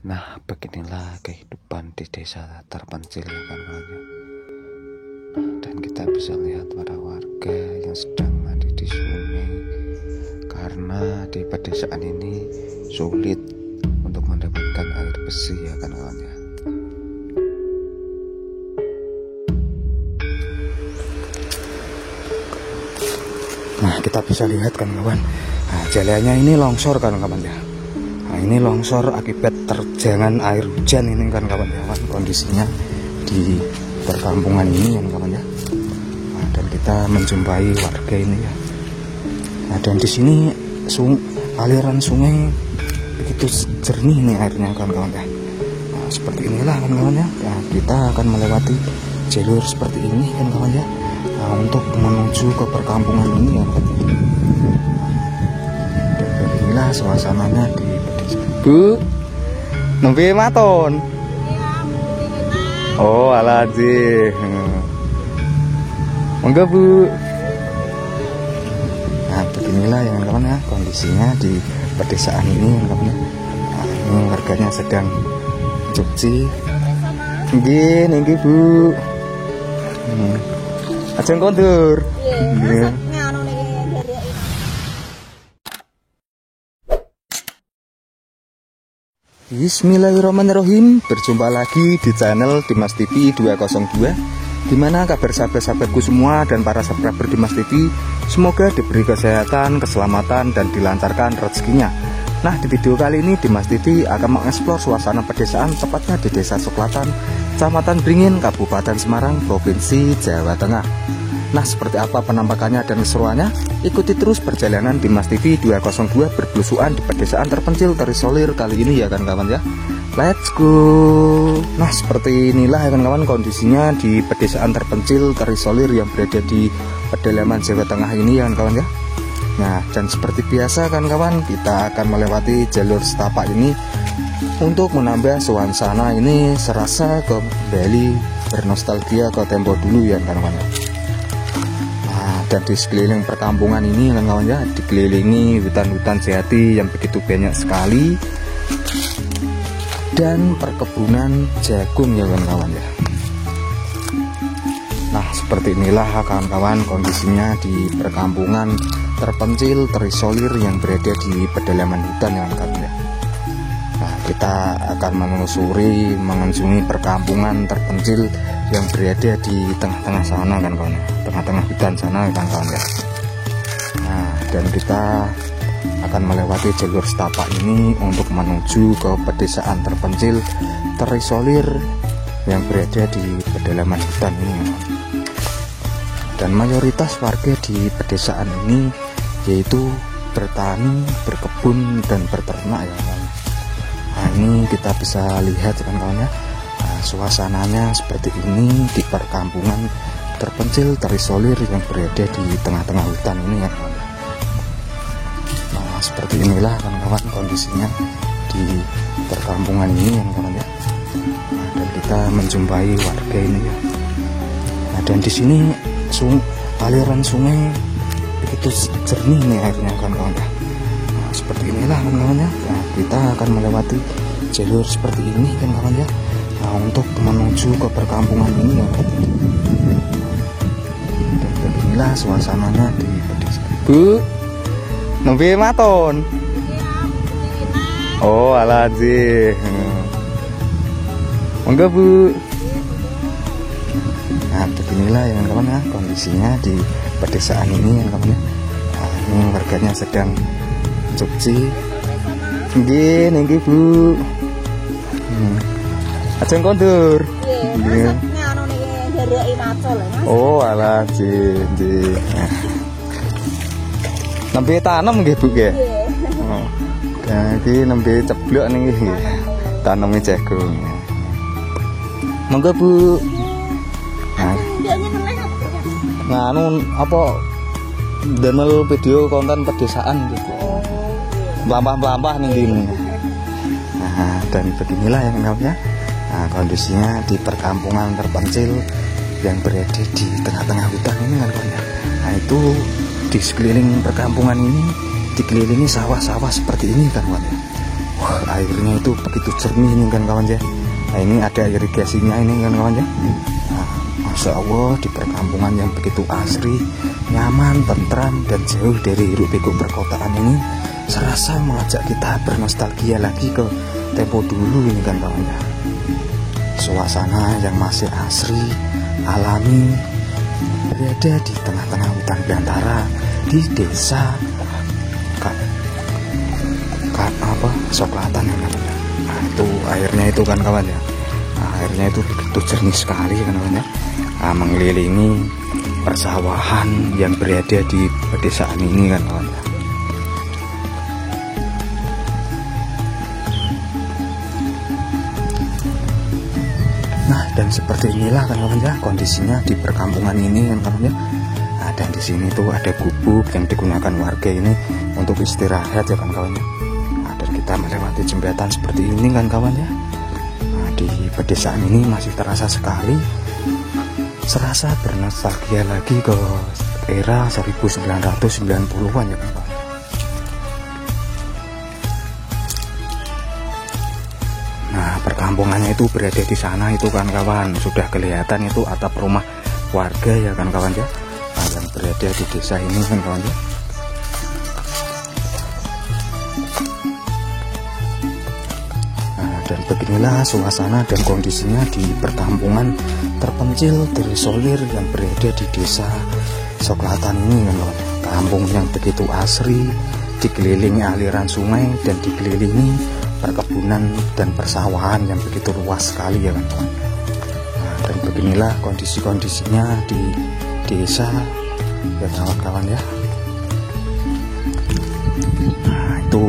Nah, beginilah kehidupan di desa terpencil ya kan kawan. Dan kita bisa lihat para warga yang sedang mandi di sungai karena di pedesaan ini sulit untuk mendapatkan air bersih ya kan kawan ya. Nah, kita bisa lihat kan kawan. Nah, jalannya ini longsor kan kawan ya. Nah, ini longsor akibat terjangan air hujan ini kan kawan ya. Kondisinya di perkampungan ini kan kawan ya. Nah, dan kita menjumpai warga ini ya. Nah, dan di sini aliran sungai begitu jernih nih airnya kan kawan ya. Nah, seperti inilah kan kawan ya. Nah, kita akan melewati jalur seperti ini kan kawan ya. Nah, untuk menuju ke perkampungan ini ya kan. Dan beginilah suasananya di pedesaan. Bu, nembe maton. Oh, alaji. Monggo, Bu. Nah, beginilah ya kawan ya kondisinya di pedesaan ini ya kawan ya. Nah, ini warganya sedang cuci. Nggih, Bu. Ajeng kondur. Nggih. Bismillahirrahmanirrahim. Berjumpa lagi di channel Dimas TV 202. Gimana kabar sahabat-sahabatku semua dan para subscriber Dimas TV? Semoga diberi kesehatan, keselamatan, dan dilancarkan rezekinya. Nah, di video kali ini Dimas TV akan mengeksplor suasana pedesaan tepatnya di Desa Suklatan, Kecamatan Beringin, Kabupaten Semarang, Provinsi Jawa Tengah. Nah, seperti apa penampakannya dan keseruannya? Ikuti terus perjalanan Dimas TV 202 berbelusuan di pedesaan terpencil terisolir kali ini ya kan kawan ya. Let's go. Nah, seperti inilah ya kan kawan kondisinya di pedesaan terpencil terisolir yang berada di pedalaman Jawa Tengah ini ya kan kawan ya. Nah, dan seperti biasa kan kawan, kita akan melewati jalur setapak ini untuk menambah suasana ini serasa kembali bernostalgia ke tempo dulu ya kan kawan ya. Dan di sekeliling perkampungan ini kan kawan ya, dikelilingi hutan-hutan jati yang begitu banyak sekali dan perkebunan jagung ya kawan ya. Nah, seperti inilah kawan-kawan kondisinya di perkampungan terpencil terisolir yang berada di pedalaman hutan ya kawan ya. Nah, kita akan menelusuri mengunjungi perkampungan terpencil yang berada di tengah-tengah sana kan kawan, tengah-tengah hutan sana kan kawan ya. Nah, dan kita akan melewati jalur setapak ini untuk menuju ke pedesaan terpencil terisolir yang berada di pedalaman hutan ini ya. Dan mayoritas warga di pedesaan ini yaitu bertani, berkebun, dan berternak ya kawan. Nah, ini kita bisa lihat kan kawan ya. Suasananya seperti ini di perkampungan terpencil terisolir yang berada di tengah-tengah hutan ini ya kawan. Nah, seperti inilah kawan-kawan kondisinya di perkampungan ini ya kawan ya. Nah, dan kita menjumpai warga ini ya. Nah, dan di sini aliran sungai begitu jernih nih airnya kawan-kawan ya. Nah, seperti inilah kawan-kawan ya. Nah, kita akan melewati jalur seperti ini kan kawan ya. Nah, untuk menuju ke perkampungan ini ya kan. Dan beginilah suasananya di pedesaan. Bu, nembe maton. Oh, alaji. Monggo, Bu. Nah, beginilah ya kawan ya kondisinya di pedesaan ini ya kawan ya. Nah, ini warganya sedang cuci. Nggih, Bu. Ajeng kondur. Nggih. Oh, alah nggih. Nembe tanem nggih, Bu nggih. Oh. Iki nembe ceblok niki. Taneme jagung. Monggo, Bu. Nah, nganu apa damel video konten pedesaan gitu. Melampah-melampah nih gini. Nah, dan beginilah yang namanya kondisinya di perkampungan terpencil yang berada di tengah-tengah hutan ini kan kawan ya. Nah, itu di sekeliling perkampungan ini dikelilingi sawah-sawah seperti ini kan kawan ya. Airnya itu begitu jernih ini kan kawan ya. Nah, ini ada irigasinya ini kan kawan ya. Nah, Masya Allah, di perkampungan yang begitu asri, nyaman, tentram, dan jauh dari hiruk pikuk perkotaan ini serasa mengajak kita bernostalgia lagi ke tempo dulu ini kan kawan ya. Suasana yang masih asri, alami, berada di tengah-tengah hutan belantara di desa Soklatan yang namanya. Nah, itu airnya itu kan kawan ya. Nah, airnya itu begitu jernih sekali kan kawan ya. Nah, mengelilingi persawahan yang berada di pedesaan ini kan kawan ya. Nah, dan seperti inilah kan kawan ya kondisinya di perkampungan ini kan kawan ya. Nah, dan di sini tuh ada gubuk yang digunakan warga ini untuk istirahat ya kan kawan ya. Kita melewati jembatan seperti ini kan kawan ya. Nah, di pedesaan ini masih terasa sekali, serasa bernostalgia lagi ke era 1990-an ya kan kawan. Nah, perkampungannya itu berada di sana itu kan kawan, sudah kelihatan itu atap rumah warga ya kan kawan ya. Nah, yang berada di desa ini kan kawan ya. Dan beginilah suasana dan kondisinya di perkampungan terpencil terisolir yang berada di desa Soklatan ini kan kawan. Kampung yang begitu asri, dikelilingi aliran sungai dan dikelilingi perkebunan dan persawahan yang begitu luas sekali ya kan kawan. Nah, dan beginilah kondisi-kondisinya di desa ya kawan-kawan ya. Nah, itu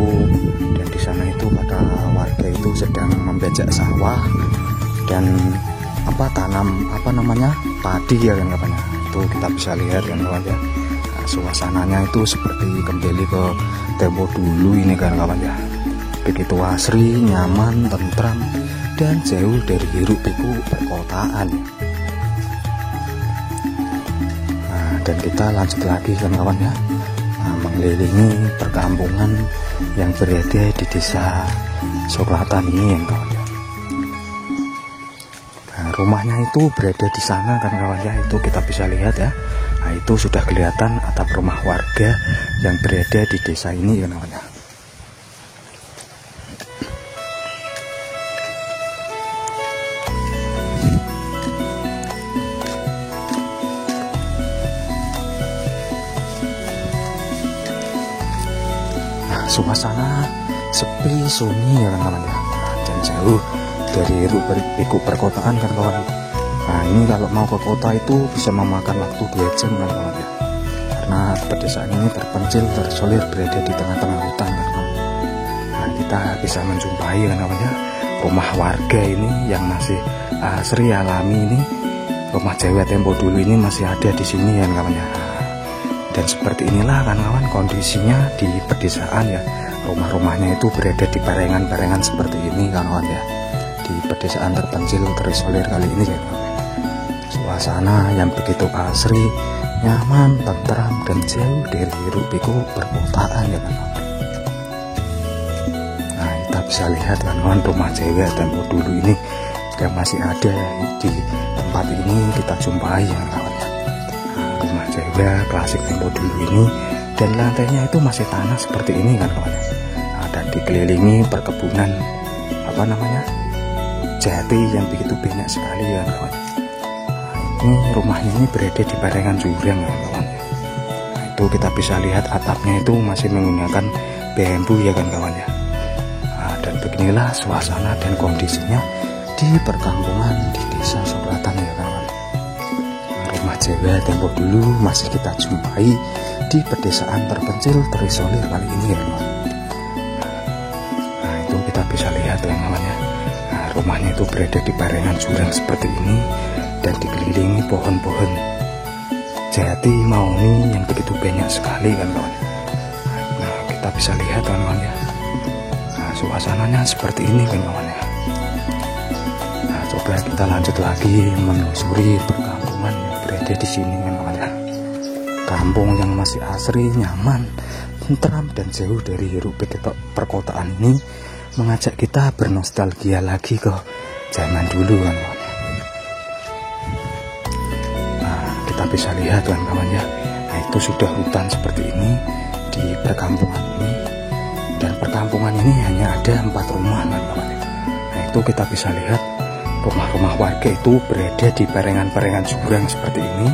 dan di sana itu pada warga itu sedang membajak sawah dan tanam padi ya kan kawan ya. Itu kita bisa lihat kan kawan ya. Nah, suasananya itu seperti kembali ke tempo dulu ini kan kawan ya. Begitu asri, nyaman, tentram, dan jauh dari hiruk pikuk perkotaan. Nah, dan kita lanjut lagi kan kawan ya. Nah, mengelilingi perkampungan yang berada di desa Soklatan ini yang kawan ya. Nah, rumahnya itu berada di sana kan kawan ya, itu kita bisa lihat ya. Nah, itu sudah kelihatan atap rumah warga yang berada di desa ini kan kawan ya. Suasana sepi sunyi ya kan kawan ya. Dan jauh dari hiruk pikuk perkotaan kan kawan. Nah, ini kalau mau ke kota itu bisa memakan waktu 2 jam kan kawan ya. Karena pedesaan ini terpencil, terisolir, berada di tengah-tengah hutan kan kawan. Nah, kita bisa menjumpai kan kawan ya rumah warga ini yang masih asri alami ini. Rumah Jawa tempo dulu ini masih ada di sini kan kawan ya. Dan seperti inilah kan kawan kondisinya di pedesaan ya. Rumah-rumahnya itu berada di barengan-barengan seperti ini kan kawan ya. Di pedesaan terpencil terisolir kali ini ya kawan. Suasana yang begitu asri, nyaman, tentram, dan jauh dari hiruk pikuk perkotaan ya kan kawan. Nah, kita bisa lihat kan kawan rumah Jawa tempo dulu ini yang masih ada di tempat ini kita jumpai ya kawan. Rumah Jawa klasik tempo dulu ini, dan lantainya itu masih tanah seperti ini kan kawan. Nah, dan dikelilingi perkebunan jati yang begitu banyak sekali ya kawan. Nah, ini rumahnya ini berada di barengan jurang ya kawan. Nah, itu kita bisa lihat atapnya itu masih menggunakan bambu ya kan kawan ya. Nah, dan beginilah suasana dan kondisinya di perkampungan di desa Soklatan ya kawan. Rumah Jawa tempo dulu masih kita jumpai di pedesaan terpencil terisolir kali ini ya kawan. Nah, itu kita bisa lihat ya kawan ya. Nah, rumahnya itu berada di barengan jurang seperti ini dan dikelilingi pohon-pohon jati mauni yang begitu banyak sekali kan kawan. Nah, kita bisa lihat kan kawan ya. Nah, suasananya seperti ini kan kawan ya. Nah, coba kita lanjut lagi menelusuri perkampungan yang berada di sini kan kawan ya. Kampung yang masih asri, nyaman, tentram, dan jauh dari hiruk pikuk perkotaan ini mengajak kita bernostalgia lagi ke zaman dulu kan kawan. Nah, kita bisa lihat kan kawan ya. Nah, itu sudah hutan seperti ini di perkampungan ini, dan perkampungan ini hanya ada 4 rumah kan kawan. Nah, itu kita bisa lihat rumah-rumah warga itu berada di perengan-perengan jurang seperti ini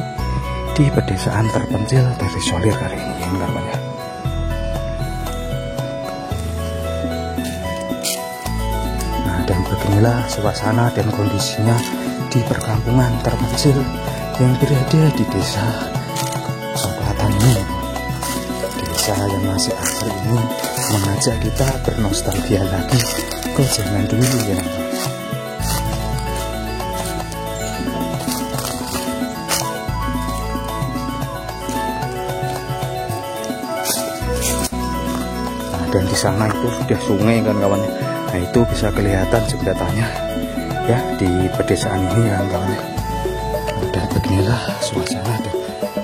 di pedesaan terpencil terisolir kali ini kan kawan ya. Dan beginilah suasana dan kondisinya di perkampungan terpencil yang berada di desa Soklatan ini. Desa yang masih asri ini mengajak kita bernostalgia lagi ke zaman dulu ya. Nah, dan di sana itu sudah sungai kan kawan. Nah, itu bisa kelihatan jembatannya ya di pedesaan ini ya kawan. Dan beginilah suasana dan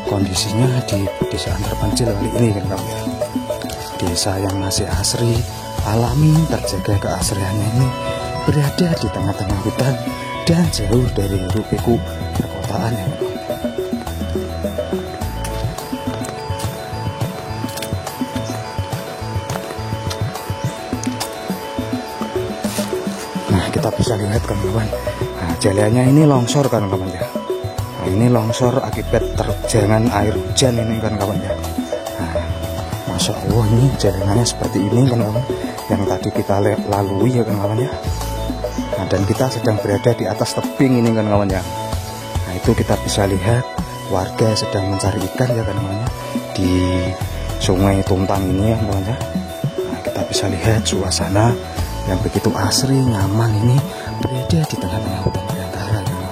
kondisinya di pedesaan terpencil kali ini kan kawan. Desa yang masih asri, alami, terjaga keasriannya ini berada di tengah-tengah hutan dan jauh dari hiruk-pikuk perkotaan ya kawan. Kita bisa lihat kan kawan. Nah, jalannya ini longsor kan kawan ya. Nah, ini longsor akibat terjangan air hujan ini kan kawan ya. Nah, Masya Allah, ini jalanannya seperti ini kan kawan, yang tadi kita lalui ya kan kawan ya. Nah, dan kita sedang berada di atas tebing ini kan kawan ya. Nah, itu kita bisa lihat warga sedang mencari ikan ya kan kawan ya, di sungai Tuntang ini ya kawan ya. Nah, kita bisa lihat suasana yang begitu asri, nyaman ini berada di tengah-tengah hutan belantara ya.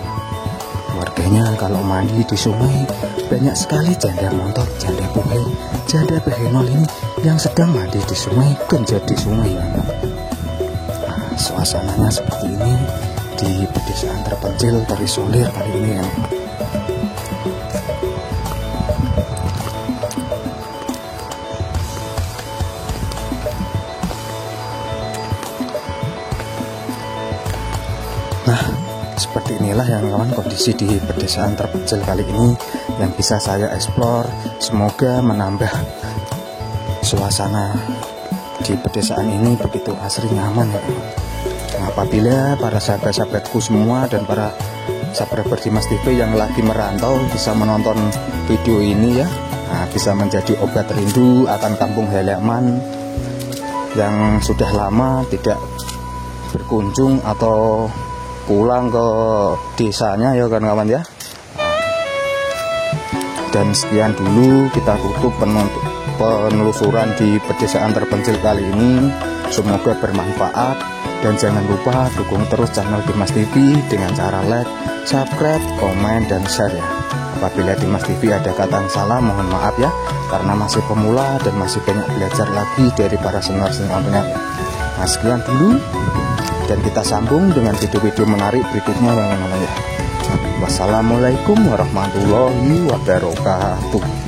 Warganya kalau mandi di sungai banyak sekali janda motor, janda buhay, janda behenol ini yang sedang mandi di sungai, genjadi sungai ya. Nah, suasananya seperti ini di pedesaan terpencil terisolir kali ini ya. Nah, seperti inilah yang kawan kondisi di pedesaan terpencil kali ini yang bisa saya eksplor. Semoga menambah suasana di pedesaan ini begitu asri, nyaman ya. Nah, apabila para sahabat-sahabatku semua dan para subscriber Dimas TV yang lagi merantau bisa menonton video ini ya, nah, bisa menjadi obat rindu akan kampung halaman yang sudah lama tidak berkunjung atau pulang ke desanya ya kan kawan ya. Dan sekian dulu kita tutup penelusuran di pedesaan terpencil kali ini. Semoga bermanfaat dan jangan lupa dukung terus channel Dimas TV dengan cara like, subscribe, komen, dan share ya. Apabila Dimas TV ada kata salah mohon maaf ya, karena masih pemula dan masih banyak belajar lagi dari para senior-seniornya. Nah, sekian dulu. Dan kita sambung dengan video-video menarik berikutnya yang namanya. Wassalamualaikum warahmatullahi wabarakatuh.